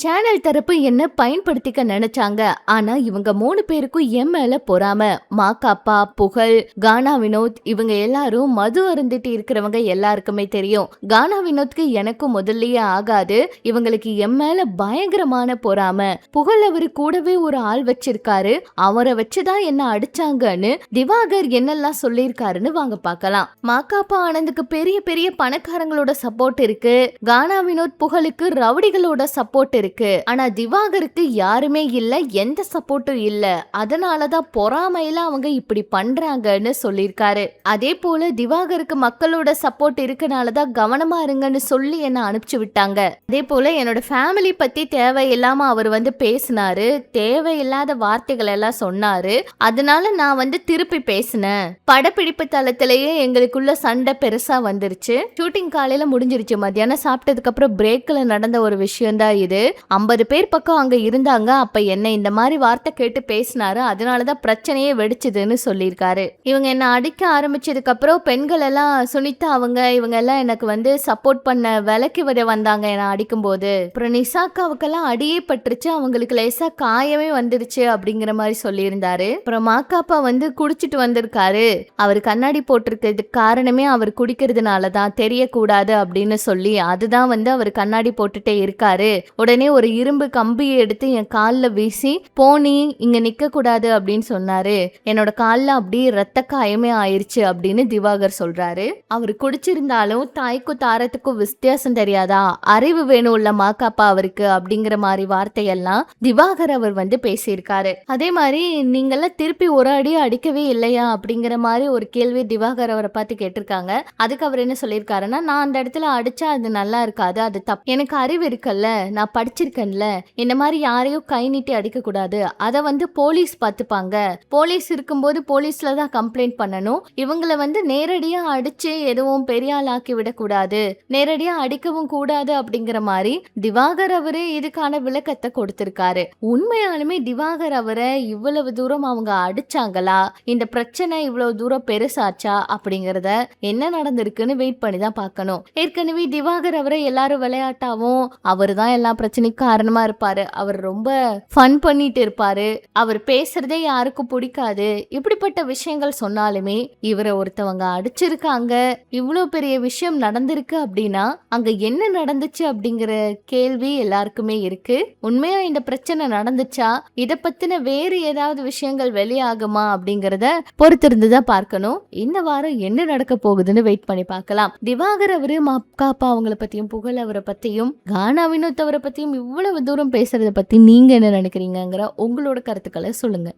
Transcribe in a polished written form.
Channel தரப்பு என்ன பயன்படுத்திக்க நினைச்சாங்க. ஆனா இவங்க 3 பேருக்கும் என் மேல பொறாம. மாக்காப்பா, புகழ், கானா வினோத் இவங்க எல்லாரும் மது அருந்திட்டு இருக்கிறவங்க எல்லாருக்குமே தெரியும். கானா வினோத்க்கு எனக்கும் முதல்லயே ஆகாது. இவங்களுக்கு என் மேல பயங்கரமான பொறாம. புகழ் அவரு கூடவே ஒரு ஆள் வச்சிருக்காரு. அவரை வச்சுதான் என்ன அடிச்சாங்கன்னு திவாகர் என்னெல்லாம் சொல்லியிருக்காருன்னு வாங்க பார்க்கலாம். மாக்காப்பா ஆனந்துக்கு பெரிய பெரிய பணக்காரங்களோட சப்போர்ட் இருக்கு. கானா வினோத் புகழுக்கு ரவுடிகளோட சப்போர்ட் இருக்கு. ஆனா திவாகருக்கு யாருமே இல்ல, எந்த சப்போர்ட்டும் இல்ல. அதனாலதான் பொறாமையில அவங்க இப்படி பண்றாங்கன்னு சொல்லியிருக்காரு. அதே போல திவாகருக்கு மக்களோட சப்போர்ட் இருக்கனாலதான் கவனமா இருங்கன்னு சொல்லி என்ன அனுப்பிச்சு விட்டாங்க. அதே போல என்னோட ஃபேமிலி பத்தி தேவையில்லாம அவர் பேசினாரு. தேவையில்லாத வார்த்தைகள் எல்லாம் சொன்னாரு. அதனால நான் திருப்பி பேசினேன். படப்பிடிப்பு தளத்திலேயே எங்களுக்குள்ள சண்டை பெருசா வந்துருச்சு. ஷூட்டிங் காலையில முடிஞ்சிருச்சு. மத்தியானம் சாப்பிட்டதுக்கு அப்புறம் பிரேக்ல நடந்த ஒரு விஷயம் தான் இது. 50 பேர் பக்கம் அங்க இருந்தாங்க. அப்ப என்ன இந்த மாதிரி வார்த்தை கேட்டு பேசினாரு. அதனாலதான் பிரச்சனையே வெடிச்சதுன்னு சொல்லியிருக்காரு. இவங்க என்ன அடிக்க ஆரம்பிச்சதுக்கு அப்புறம் பெண்கள் எல்லாம் சுனிதா இவங்க எல்லாம் எனக்கு சப்போர்ட் பண்ண விலக்கி வர வந்தாங்க என்ன அடிக்கும் போது. அப்புறம் நிசாக்காவுக்கெல்லாம் அடியே பட்டுருச்சு. அவங்களுக்கு லேசா காயமே வந்துருச்சு அப்படிங்கிற மாதிரி சொல்லியிருந்தாரு. அப்புறம் மாக்காப்பா குடிச்சிட்டு வந்திருக்காரு. அவர் கண்ணாடி போட்டிருக்கிறதுக்கு காரணமே அவர் குடிக்கிறதுனாலதான், தெரியக்கூடாது அப்படின்னு சொல்லி அதுதான் அவர் கண்ணாடி போட்டுட்டே இருக்காரு. உடனே ஒரு இரும்பு கம்பியை எடுத்து என் கால்ல வீசி போனி இங்க நிக்க கூடாது அப்படின்னு சொன்னாரு. என்னோட கால்ல அப்படியே ரத்த காயமே ஆயிருச்சு அப்படின்னு திவாகர் சொல்றாரு. அவர் குடிச்சிருந்தாலும் தாய்க்கும் தாரத்துக்கும் வித்தியாசம் தெரியாதா, அறிவு வேணும்ல மாக்காப்பா அவருக்கு அப்படிங்கிற மாதிரி வார்த்தையெல்லாம் திவாகர் அவர் பேசியிருக்காரு. அதே மாதிரி நீங்கெல்லாம் திருப்பி ஒரு அடி அடிக்கவே இல்லையா அப்படிங்கிற மாதிரி ஒரு கேள்வி திவாகர் அவரை பார்த்து கேட்டிருக்காங்க. அதுக்கு அவர் என்ன சொல்லியிருக்காருன்னா, நான் அந்த இடத்துல அடிச்சா அது நல்லா இருக்காது, அது தப்பு. எனக்கு அறிவு இருக்குல்ல, நான் படிச்சிருக்கேன்ல, இந்த மாதிரி யாரையும் கை நீட்டி அடிக்க கூடாது. அதை போலீஸ் பார்த்துப்பாங்க. போலீஸ் இருக்கும்போது போலீஸ்ல தான் கம்ப்ளைண்ட் பண்ணணும். இவங்களை நேரடியா அடிச்சு எதுவும் பெரிய ஆள் ஆக்கி விடக்கூடாது, நேரடியா அடிக்கவும் கூடாது அப்படிங்கிற மாதிரி திவாகர் அவரு இதுக்கான விளக்கத்தை கொடுத்திருக்காரு. உண்மையாலுமே திவாகர் அவரை இவ்வளவு தூரம் அவங்க அடிச்சாங்களா, இந்த பிரச்சனை இவ்வளவு தூரம் பெருசாச்சா அப்படிங்கறத என்ன நடந்திருக்குன்னு வெயிட் பண்ணி தான் பார்க்கணும். ஏற்கனவே திவாகர் அவரை எல்லாரும் விளையாட்டாவும் அவர் தான் எல்லா பிரச்சனைக்கும் காரணமா இருப்பாரு. அவர் ரொம்ப ஃபன் பண்ணிட்டு இருப்பாரு. அவர் பேசுறதே யாருக்கும் பிடிக்காது. இப்படிப்பட்ட விஷயங்கள் சொன்னாலுமே இவரை ஒருத்தவங்க அடிச்சிருக்காங்க, இவ்வளவு பெரிய விஷயம் நடந்திருக்கு அப்படின்னா அங்க என்ன நடந்துச்சு அப்படிங்கிற கேள்வி எல்லாருக்குமே இருக்கு. உண்மையா இந்த பிரச்சனை நடந்துச்சா, இத பத்தின வேறு ஏதாவது விஷயங்கள் வெளியாகுமா அப்படிங்கறத பொறுத்திருந்துதான் பார்க்கணும். இந்த வாரம் என்ன நடக்க போகுதுன்னு வெயிட் பண்ணி பார்க்கலாம். திவாகர் அவரு மாக்காப்பா அவங்களை பத்தியும் புகழ் அவரை பத்தியும் கானா வினோத் அவரை பத்தியும் இவ்வளவு தூரம் பேசுறத பத்தி நீங்க என்ன நினைக்கிறீங்கிற உங்களோட கருத்துக்களை சொல்லுங்க.